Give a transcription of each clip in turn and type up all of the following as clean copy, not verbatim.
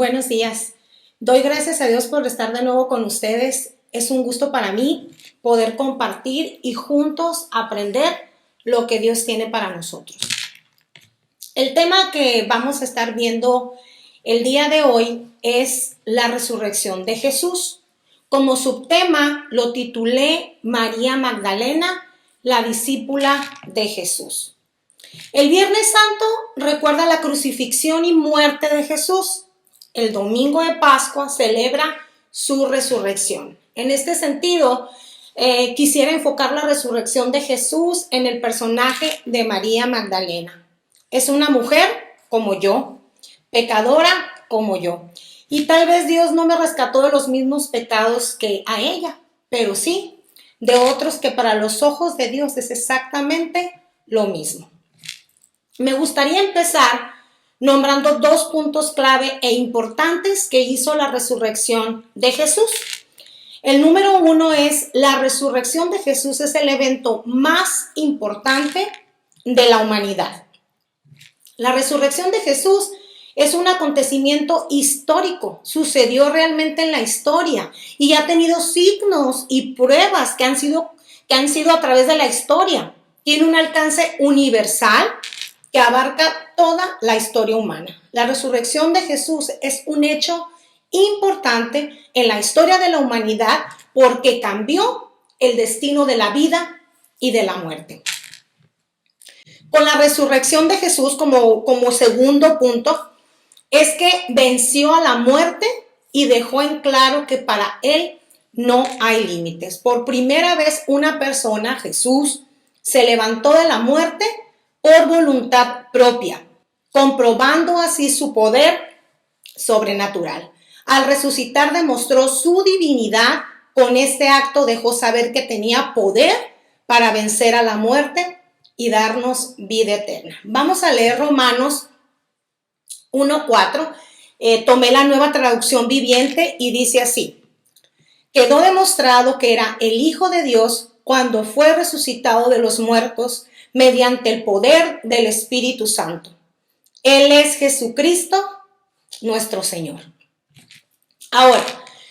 Buenos días. Doy gracias a Dios por estar de nuevo con ustedes. Es un gusto para mí poder compartir y juntos aprender lo que Dios tiene para nosotros. El tema que vamos a estar viendo el día de hoy es la resurrección de Jesús. Como subtema lo titulé María Magdalena, la discípula de Jesús. El Viernes Santo recuerda la crucifixión y muerte de Jesús. El domingo de Pascua celebra su resurrección. En este sentido, quisiera enfocar la resurrección de Jesús en el personaje de María Magdalena. Es una mujer como yo, pecadora como yo. Y tal vez Dios no me rescató de los mismos pecados que a ella, pero sí de otros que para los ojos de Dios es exactamente lo mismo. Me gustaría empezar nombrando dos puntos clave e importantes que hizo la resurrección de Jesús. El número uno es la resurrección de Jesús es el evento más importante de la humanidad. La resurrección de Jesús es un acontecimiento histórico, sucedió realmente en la historia y ha tenido signos y pruebas que han sido a través de la historia. Tiene un alcance universal que abarca toda la historia humana. La resurrección de Jesús es un hecho importante en la historia de la humanidad porque cambió el destino de la vida y de la muerte. Con la resurrección de Jesús como segundo punto, es que venció a la muerte y dejó en claro que para él no hay límites. Por primera vez una persona, Jesús, se levantó de la muerte por voluntad propia, comprobando así su poder sobrenatural. Al resucitar demostró su divinidad. Con este acto dejó saber que tenía poder para vencer a la muerte y darnos vida eterna. Vamos a leer Romanos 1:4. Tomé la Nueva Traducción Viviente y dice así: quedó demostrado que era el Hijo de Dios cuando fue resucitado de los muertos mediante el poder del Espíritu Santo. Él es Jesucristo, nuestro Señor. Ahora,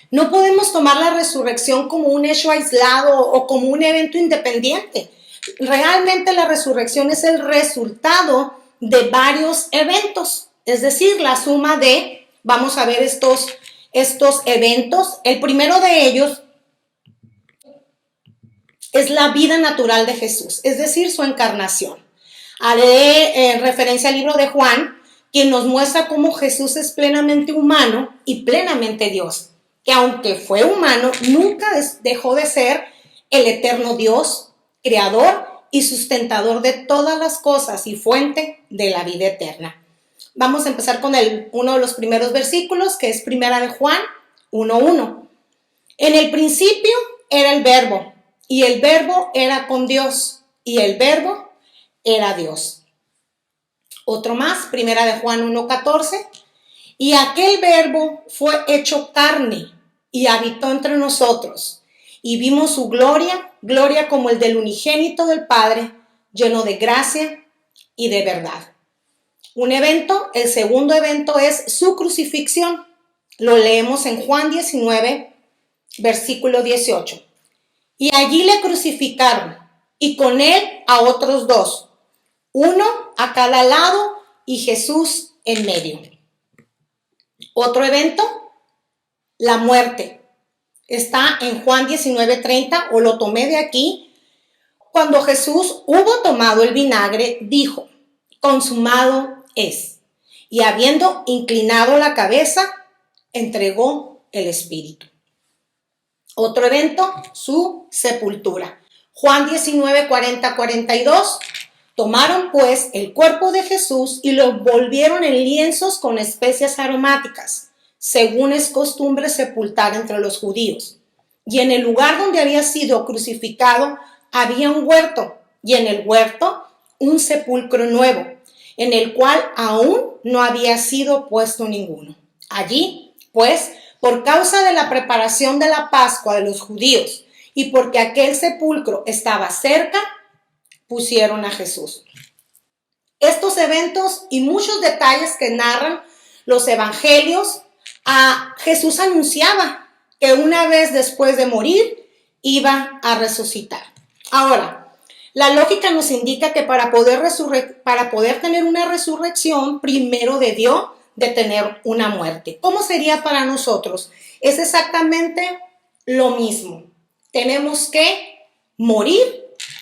no podemos tomar la resurrección como un hecho aislado o como un evento independiente. Realmente la resurrección es el resultado de varios eventos, es decir, la suma de, vamos a ver estos eventos. El primero de ellos es la vida natural de Jesús, es decir, su encarnación. Haré referencia al libro de Juan, quien nos muestra cómo Jesús es plenamente humano y plenamente Dios, que aunque fue humano, nunca dejó de ser el eterno Dios, creador y sustentador de todas las cosas y fuente de la vida eterna. Vamos a empezar con uno de los primeros versículos, que es Primera de Juan 1:1. En el principio era el Verbo, y el Verbo era con Dios, y el Verbo era Dios. Otro más, Primera de Juan 1:14. Y aquel Verbo fue hecho carne y habitó entre nosotros, y vimos su gloria, gloria como el del unigénito del Padre, lleno de gracia y de verdad. Un evento, el segundo evento es su crucifixión. Lo leemos en Juan 19, versículo 18. Y allí le crucificaron, y con él a otros dos, uno a cada lado y Jesús en medio. Otro evento, la muerte. Está en Juan 19:30, o lo tomé de aquí. Cuando Jesús hubo tomado el vinagre, dijo: consumado es. Y habiendo inclinado la cabeza, entregó el espíritu. Otro evento, su sepultura. Juan 19:40-42. Tomaron pues el cuerpo de Jesús y lo envolvieron en lienzos con especias aromáticas, según es costumbre sepultar entre los judíos. Y en el lugar donde había sido crucificado había un huerto, y en el huerto un sepulcro nuevo, en el cual aún no había sido puesto ninguno. Allí, pues, por causa de la preparación de la Pascua de los judíos y porque aquel sepulcro estaba cerca, pusieron a Jesús. Estos eventos y muchos detalles que narran los evangelios Jesús anunciaba que una vez después de morir iba a resucitar. Ahora, la lógica nos indica que para poder tener una resurrección, primero debió de tener una muerte. ¿Cómo sería para nosotros? Es exactamente lo mismo. Tenemos que morir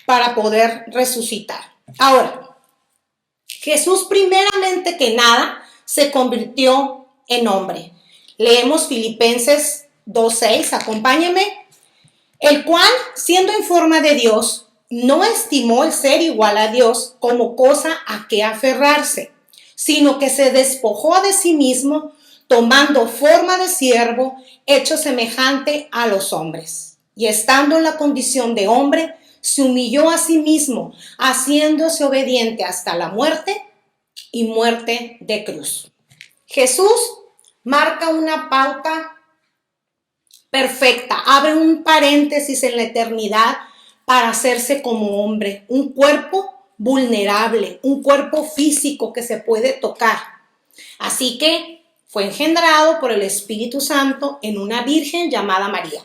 para poder resucitar. Ahora, Jesús primeramente que nada se convirtió en hombre. Leemos Filipenses 2:6, acompáñeme. El cual, siendo en forma de Dios, no estimó el ser igual a Dios como cosa a que aferrarse, sino que se despojó de sí mismo, tomando forma de siervo, hecho semejante a los hombres. Y estando en la condición de hombre, se humilló a sí mismo, haciéndose obediente hasta la muerte y muerte de cruz. Jesús marca una pauta perfecta, abre un paréntesis en la eternidad para hacerse como hombre, un cuerpo vulnerable, un cuerpo físico que se puede tocar. Así que fue engendrado por el Espíritu Santo en una virgen llamada María.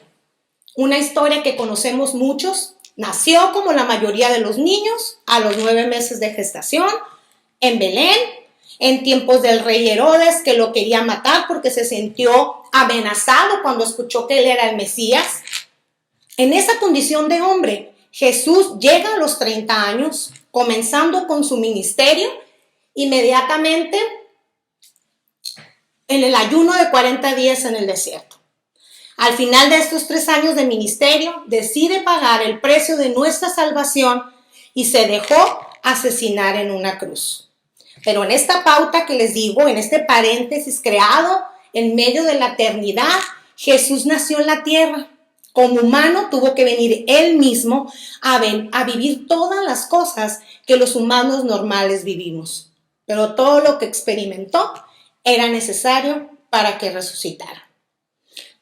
Una historia que conocemos muchos. Nació como la mayoría de los niños a los 9 meses de gestación en Belén, en tiempos del rey Herodes, que lo quería matar porque se sintió amenazado cuando escuchó que él era el Mesías. En esa condición de hombre, Jesús llega a los 30 años, comenzando con su ministerio, inmediatamente en el ayuno de 40 días en el desierto. Al final de estos 3 años de ministerio, decide pagar el precio de nuestra salvación y se dejó asesinar en una cruz. Pero en esta pauta que les digo, en este paréntesis creado en medio de la eternidad, Jesús nació en la tierra. Como humano tuvo que venir él mismo a vivir todas las cosas que los humanos normales vivimos. Pero todo lo que experimentó era necesario para que resucitara.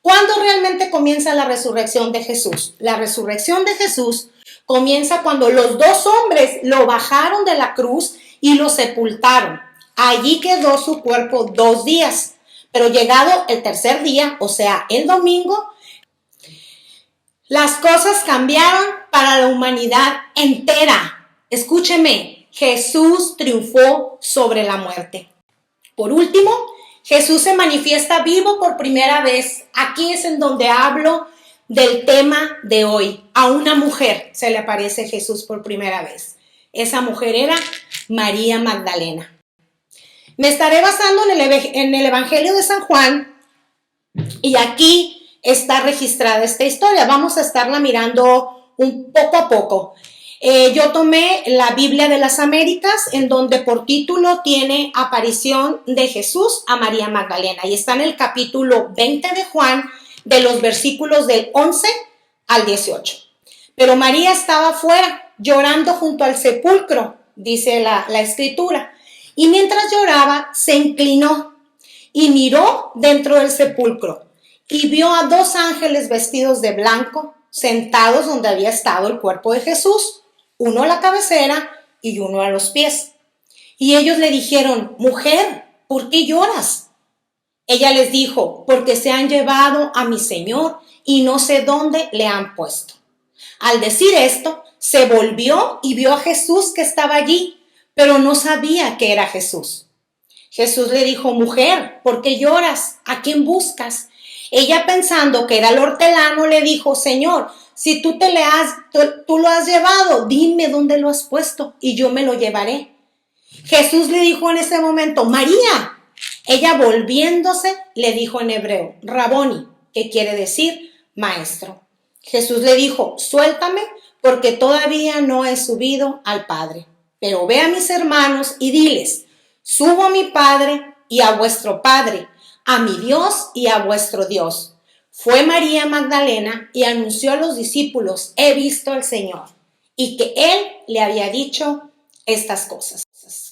¿Cuándo realmente comienza la resurrección de Jesús? La resurrección de Jesús comienza cuando los 2 hombres lo bajaron de la cruz y lo sepultaron. Allí quedó su cuerpo 2 días. Pero llegado el 3er día, o sea, el domingo, las cosas cambiaron para la humanidad entera. Escúcheme, Jesús triunfó sobre la muerte. Por último, Jesús se manifiesta vivo por primera vez. Aquí es en donde hablo del tema de hoy. A una mujer se le aparece Jesús por primera vez. Esa mujer era María Magdalena. Me estaré basando en el Evangelio de San Juan y aquí está registrada esta historia. Vamos a estarla mirando un poco a poco. Yo tomé la Biblia de las Américas, en donde por título tiene aparición de Jesús a María Magdalena. Y está en el capítulo 20 de Juan, de los versículos del 11 al 18. Pero María estaba afuera, llorando junto al sepulcro, dice la escritura. Y mientras lloraba, se inclinó y miró dentro del sepulcro. Y vio a 2 ángeles vestidos de blanco, sentados donde había estado el cuerpo de Jesús. Uno a la cabecera y uno a los pies. Y ellos le dijeron: mujer, ¿por qué lloras? Ella les dijo: porque se han llevado a mi Señor y no sé dónde le han puesto. Al decir esto, se volvió y vio a Jesús que estaba allí, pero no sabía que era Jesús. Jesús le dijo: mujer, ¿por qué lloras? ¿A quién buscas? Ella, pensando que era el hortelano, le dijo: Señor, si tú lo has llevado, dime dónde lo has puesto y yo me lo llevaré. Jesús le dijo en ese momento: María. Ella, volviéndose, le dijo en hebreo: Raboni, que quiere decir maestro. Jesús le dijo: suéltame, porque todavía no he subido al Padre. Pero ve a mis hermanos y diles: subo a mi Padre y a vuestro Padre, a mi Dios y a vuestro Dios. Fue María Magdalena y anunció a los discípulos: he visto al Señor, y que Él le había dicho estas cosas.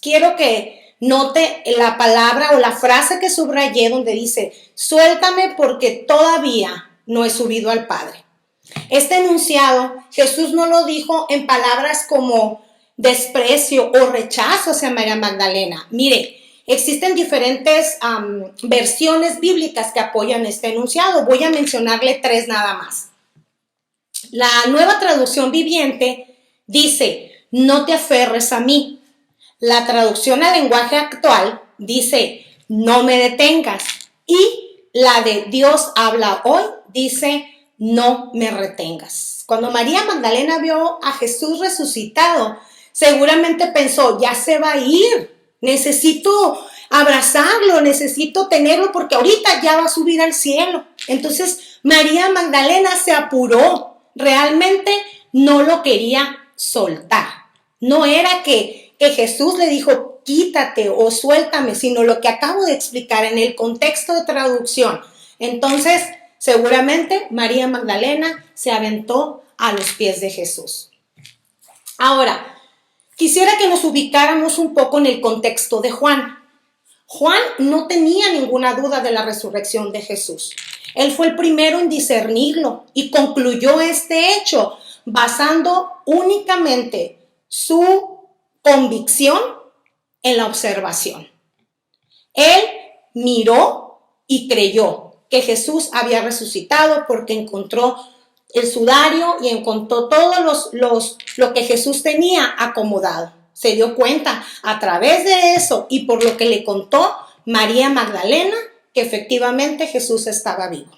Quiero que note la palabra o la frase que subrayé donde dice: suéltame porque todavía no he subido al Padre. Este enunciado Jesús no lo dijo en palabras como desprecio o rechazo hacia María Magdalena. Mire, Existen diferentes versiones bíblicas que apoyan este enunciado. Voy a mencionarle 3 nada más. La Nueva Traducción Viviente dice, no te aferres a mí. La traducción al lenguaje actual dice, no me detengas. Y la de Dios habla hoy dice, no me retengas. Cuando María Magdalena vio a Jesús resucitado, seguramente pensó, ya se va a ir, necesito abrazarlo, necesito tenerlo porque ahorita ya va a subir al cielo. Entonces María Magdalena se apuró, realmente no lo quería soltar. No era que Jesús le dijo, quítate o suéltame, sino lo que acabo de explicar en el contexto de traducción. Entonces, seguramente María Magdalena se aventó a los pies de Jesús. Ahora, quisiera que nos ubicáramos un poco en el contexto de Juan. Juan no tenía ninguna duda de la resurrección de Jesús. Él fue el primero en discernirlo y concluyó este hecho basando únicamente su convicción en la observación. Él miró y creyó que Jesús había resucitado porque encontró el sudario y encontró todo lo que Jesús tenía acomodado. Se dio cuenta a través de eso y por lo que le contó María Magdalena que efectivamente Jesús estaba vivo.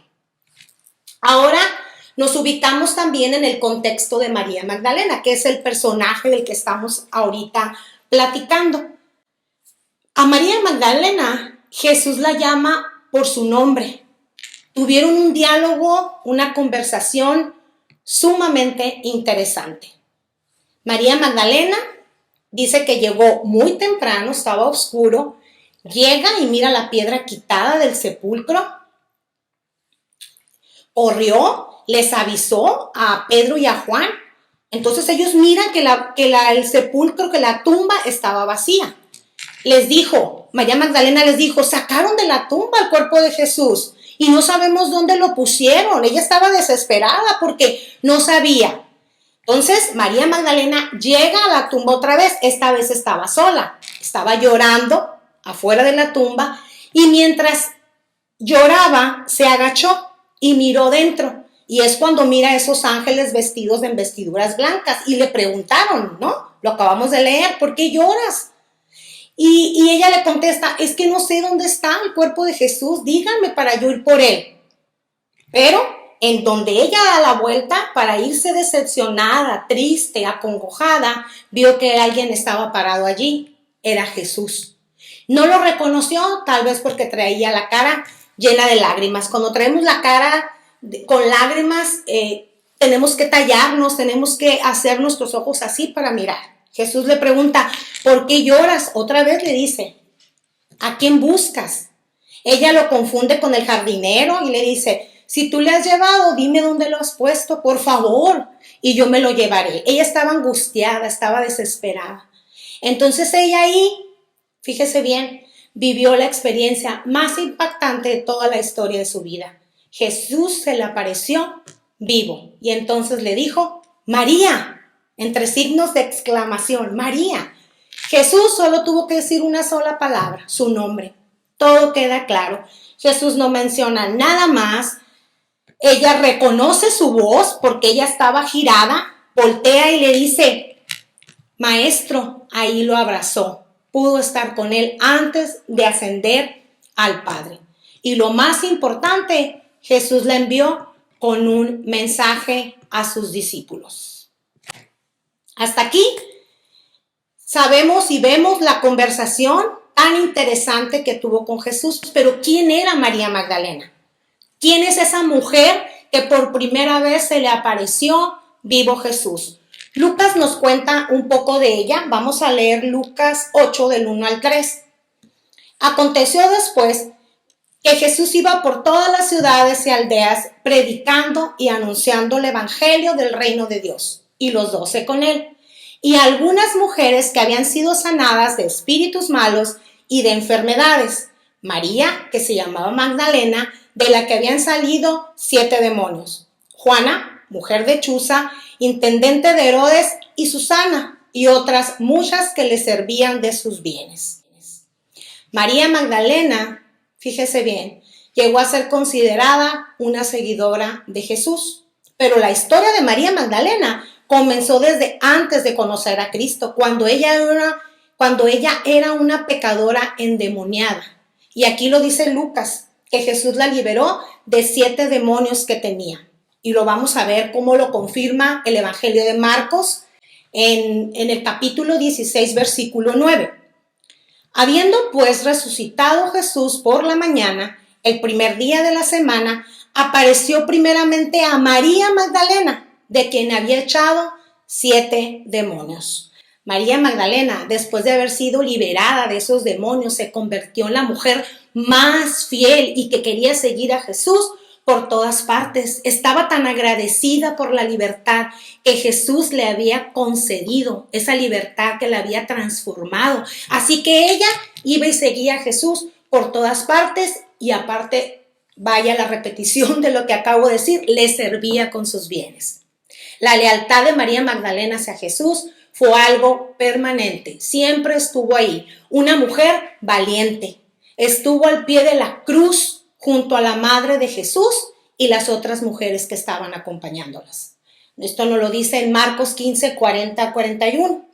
Ahora nos ubicamos también en el contexto de María Magdalena, que es el personaje del que estamos ahorita platicando. A María Magdalena Jesús la llama por su nombre. Tuvieron un diálogo, una conversación sumamente interesante. María Magdalena dice que llegó muy temprano, estaba oscuro, llega y mira la piedra quitada del sepulcro, corrió, les avisó a Pedro y a Juan. Entonces ellos miran el sepulcro, que la tumba estaba vacía. Les dijo, María Magdalena les dijo, sacaron de la tumba el cuerpo de Jesús y no sabemos dónde lo pusieron. Ella estaba desesperada porque no sabía. Entonces María Magdalena llega a la tumba otra vez, esta vez estaba sola, estaba llorando afuera de la tumba y mientras lloraba se agachó y miró dentro. Y es cuando mira a esos ángeles vestidos en vestiduras blancas y le preguntaron, ¿no? Lo acabamos de leer, ¿por qué lloras? Y ella le contesta, es que no sé dónde está el cuerpo de Jesús, díganme para yo ir por él. Pero en donde ella da la vuelta para irse decepcionada, triste, acongojada, vio que alguien estaba parado allí, era Jesús. No lo reconoció, tal vez porque traía la cara llena de lágrimas. Cuando traemos la cara con lágrimas, tenemos que tallarnos, tenemos que hacer nuestros ojos así para mirar. Jesús le pregunta, ¿por qué lloras? Otra vez le dice, ¿a quién buscas? Ella lo confunde con el jardinero y le dice, si tú le has llevado, dime dónde lo has puesto, por favor, y yo me lo llevaré. Ella estaba angustiada, estaba desesperada. Entonces ella ahí, fíjese bien, vivió la experiencia más impactante de toda la historia de su vida. Jesús se le apareció vivo y entonces le dijo, María, entre signos de exclamación, María. Jesús solo tuvo que decir una sola palabra, su nombre. Todo queda claro. Jesús no menciona nada más. Ella reconoce su voz porque ella estaba girada, voltea y le dice, Maestro, ahí lo abrazó. Pudo estar con él antes de ascender al Padre. Y lo más importante, Jesús la envió con un mensaje a sus discípulos. Hasta aquí sabemos y vemos la conversación tan interesante que tuvo con Jesús. Pero ¿quién era María Magdalena? ¿Quién es esa mujer que por primera vez se le apareció vivo Jesús? Lucas nos cuenta un poco de ella. Vamos a leer Lucas 8 del 1 al 3. Aconteció después que Jesús iba por todas las ciudades y aldeas predicando y anunciando el evangelio del reino de Dios, y los 12 con él, y algunas mujeres que habían sido sanadas de espíritus malos y de enfermedades. María, que se llamaba Magdalena, de la que habían salido 7 demonios. Juana, mujer de Chuza, intendente de Herodes, y Susana, y otras muchas que le servían de sus bienes. María Magdalena, fíjese bien, llegó a ser considerada una seguidora de Jesús. Pero la historia de María Magdalena comenzó desde antes de conocer a Cristo, cuando ella era una pecadora endemoniada. Y aquí lo dice Lucas, que Jesús la liberó de 7 demonios que tenía. Y lo vamos a ver cómo lo confirma el Evangelio de Marcos en el capítulo 16, versículo 9. Habiendo pues resucitado Jesús por la mañana, el primer día de la semana, apareció primeramente a María Magdalena, de quien había echado 7 demonios. María Magdalena, después de haber sido liberada de esos demonios, se convirtió en la mujer más fiel y que quería seguir a Jesús por todas partes. Estaba tan agradecida por la libertad que Jesús le había concedido, esa libertad que la había transformado. Así que ella iba y seguía a Jesús por todas partes y aparte, vaya la repetición de lo que acabo de decir, le servía con sus bienes. La lealtad de María Magdalena hacia Jesús fue algo permanente, siempre estuvo ahí. Una mujer valiente, estuvo al pie de la cruz junto a la madre de Jesús y las otras mujeres que estaban acompañándolas. Esto nos lo dice en Marcos 15, 40-41.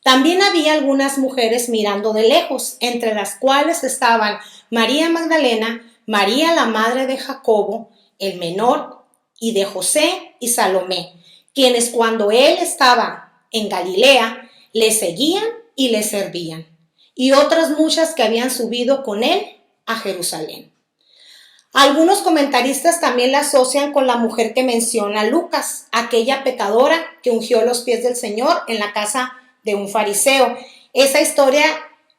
También había algunas mujeres mirando de lejos, entre las cuales estaban María Magdalena, María la madre de Jacobo, el menor, y de José y Salomé, quienes cuando él estaba en Galilea, le seguían y le servían, y otras muchas que habían subido con él a Jerusalén. Algunos comentaristas también la asocian con la mujer que menciona Lucas, aquella pecadora que ungió los pies del Señor en la casa de un fariseo. Esa historia,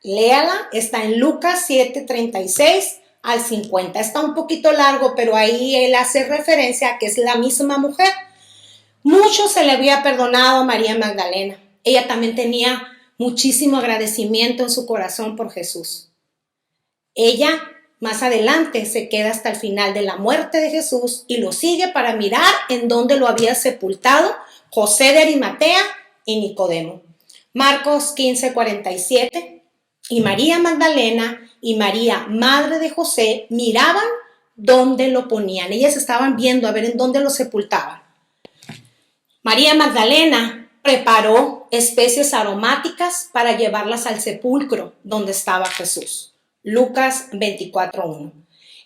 léala, está en Lucas 7:36-50. Está un poquito largo, pero ahí él hace referencia a que es la misma mujer. Mucho se le había perdonado a María Magdalena. Ella también tenía muchísimo agradecimiento en su corazón por Jesús. Ella más adelante se queda hasta el final de la muerte de Jesús y lo sigue para mirar en dónde lo había sepultado José de Arimatea y Nicodemo. Marcos 15:47. Y María Magdalena y María, madre de José, miraban dónde lo ponían. Ellas estaban viendo a ver en dónde lo sepultaban. María Magdalena preparó especies aromáticas para llevarlas al sepulcro donde estaba Jesús. Lucas 24:1.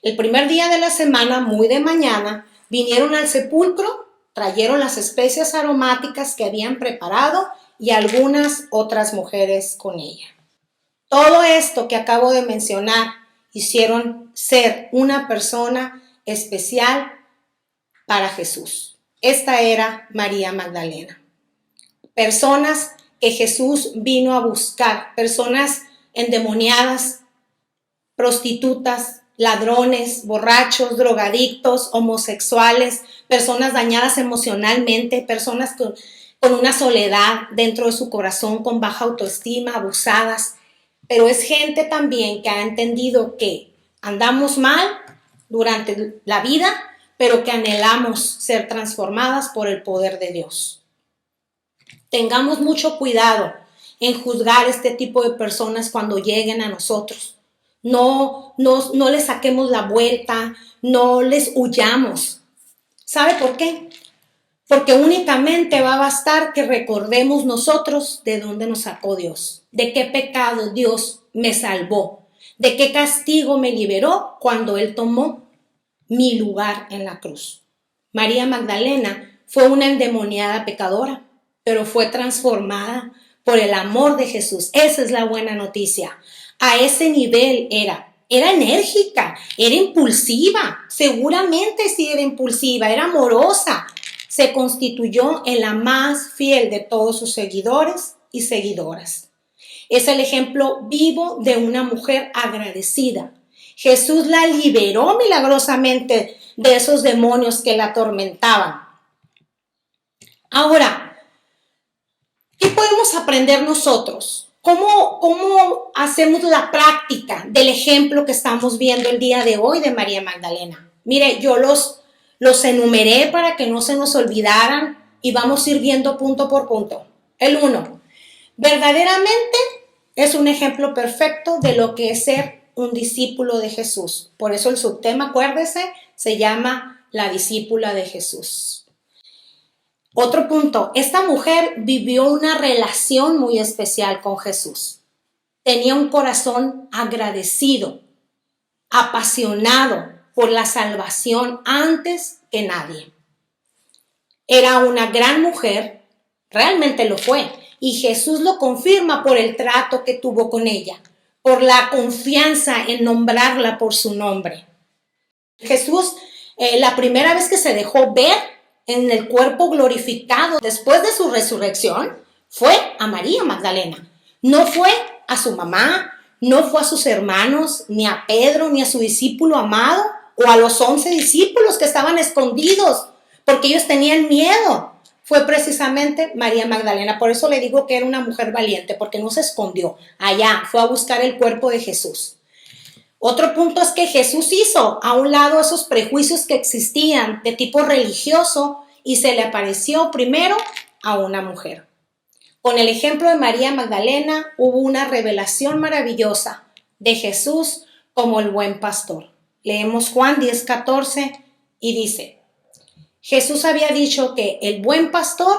El primer día de la semana, muy de mañana, vinieron al sepulcro, trajeron las especias aromáticas que habían preparado y algunas otras mujeres con ella. Todo esto que acabo de mencionar hicieron ser una persona especial para Jesús. Esta era María Magdalena. Personas que Jesús vino a buscar, personas endemoniadas, prostitutas, ladrones, borrachos, drogadictos, homosexuales, personas dañadas emocionalmente, personas con una soledad dentro de su corazón, con baja autoestima, abusadas. Pero es gente también que ha entendido que andamos mal durante la vida, pero que anhelamos ser transformadas por el poder de Dios. Tengamos mucho cuidado en juzgar este tipo de personas cuando lleguen a nosotros. No les saquemos la vuelta, no les huyamos. ¿Sabe por qué? Porque únicamente va a bastar que recordemos nosotros de dónde nos sacó Dios, de qué pecado Dios me salvó, de qué castigo me liberó cuando Él tomó mi lugar en la cruz. María Magdalena fue una endemoniada pecadora, pero fue transformada por el amor de Jesús. Esa es la buena noticia. A ese nivel era enérgica, era impulsiva, seguramente sí era impulsiva, era amorosa. Se constituyó en la más fiel de todos sus seguidores y seguidoras. Es el ejemplo vivo de una mujer agradecida. Jesús la liberó milagrosamente de esos demonios que la atormentaban. Ahora, ¿qué podemos aprender nosotros? ¿Cómo hacemos la práctica del ejemplo que estamos viendo el día de hoy de María Magdalena? Mire, yo los enumeré para que no se nos olvidaran y vamos a ir viendo punto por punto. El 1, verdaderamente es un ejemplo perfecto de lo que es ser un discípulo de Jesús. Por eso el subtema, acuérdese, se llama la discípula de Jesús. Otro punto, esta mujer vivió una relación muy especial con Jesús. Tenía un corazón agradecido, apasionado por la salvación antes que nadie. Era una gran mujer, realmente lo fue, y Jesús lo confirma por el trato que tuvo con ella, por la confianza en nombrarla por su nombre. Jesús, la primera vez que se dejó ver en el cuerpo glorificado después de su resurrección, fue a María Magdalena. No fue a su mamá, no fue a sus hermanos, ni a Pedro, ni a su discípulo amado, o a los 11 discípulos que estaban escondidos, porque ellos tenían miedo. Fue precisamente María Magdalena. Por eso le digo que era una mujer valiente, porque no se escondió. Allá fue a buscar el cuerpo de Jesús. Otro punto es que Jesús hizo a un lado esos prejuicios que existían de tipo religioso y se le apareció primero a una mujer. Con el ejemplo de María Magdalena hubo una revelación maravillosa de Jesús como el buen pastor. Leemos Juan 10:14 y dice: Jesús había dicho que el buen pastor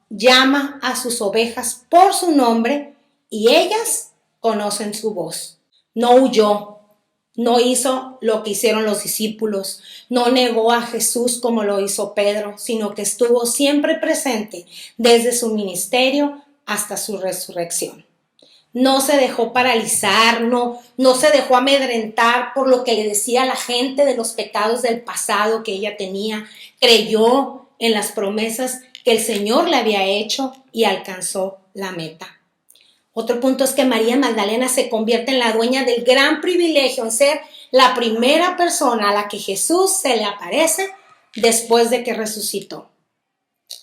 llama a sus ovejas por su nombre y ellas conocen su voz. No huyó, no hizo lo que hicieron los discípulos, no negó a Jesús como lo hizo Pedro, sino que estuvo siempre presente desde su ministerio hasta su resurrección. No se dejó paralizar, no se dejó amedrentar por lo que le decía la gente de los pecados del pasado que ella tenía. Creyó en las promesas que el Señor le había hecho y alcanzó la meta. Otro punto es que María Magdalena se convierte en la dueña del gran privilegio en ser la primera persona a la que Jesús se le aparece después de que resucitó.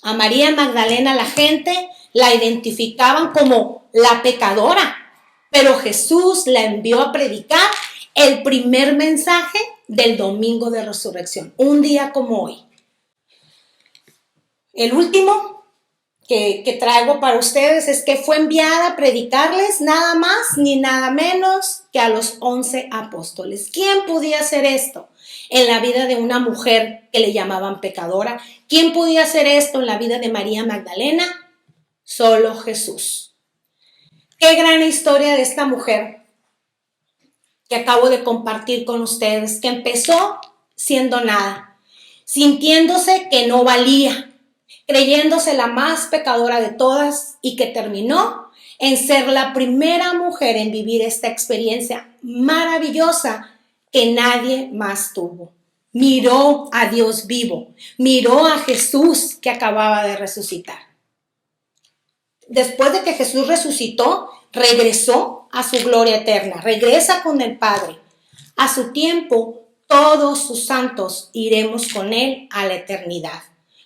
A María Magdalena la gente la identificaban como la pecadora, pero Jesús la envió a predicar el primer mensaje del domingo de resurrección, un día como hoy. El último que traigo para ustedes es que fue enviada a predicarles nada más ni nada menos que a los 11 apóstoles. ¿Quién podía hacer esto en la vida de una mujer que le llamaban pecadora? ¿Quién podía hacer esto en la vida de María Magdalena? Solo Jesús. Qué gran historia de esta mujer que acabo de compartir con ustedes, que empezó siendo nada, sintiéndose que no valía, creyéndose la más pecadora de todas y que terminó en ser la primera mujer en vivir esta experiencia maravillosa que nadie más tuvo. Miró a Dios vivo, miró a Jesús que acababa de resucitar. Después de que Jesús resucitó, regresó a su gloria eterna, regresa con el Padre. A su tiempo, todos sus santos iremos con Él a la eternidad.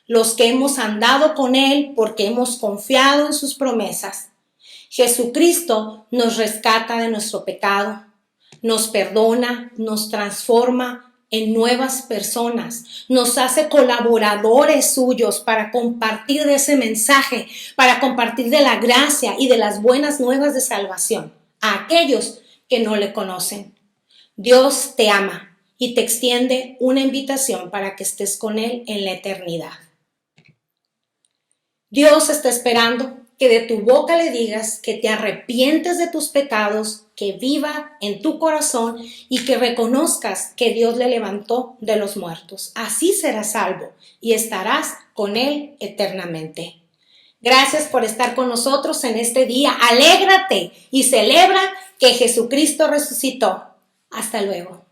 Los que hemos andado con Él porque hemos confiado en sus promesas. Jesucristo nos rescata de nuestro pecado, nos perdona, nos transforma en nuevas personas, nos hace colaboradores suyos para compartir de ese mensaje, para compartir de la gracia y de las buenas nuevas de salvación a aquellos que no le conocen. Dios te ama y te extiende una invitación para que estés con Él en la eternidad. Dios está esperando que de tu boca le digas que te arrepientes de tus pecados, que viva en tu corazón y que reconozcas que Dios le levantó de los muertos. Así serás salvo y estarás con Él eternamente. Gracias por estar con nosotros en este día. Alégrate y celebra que Jesucristo resucitó. Hasta luego.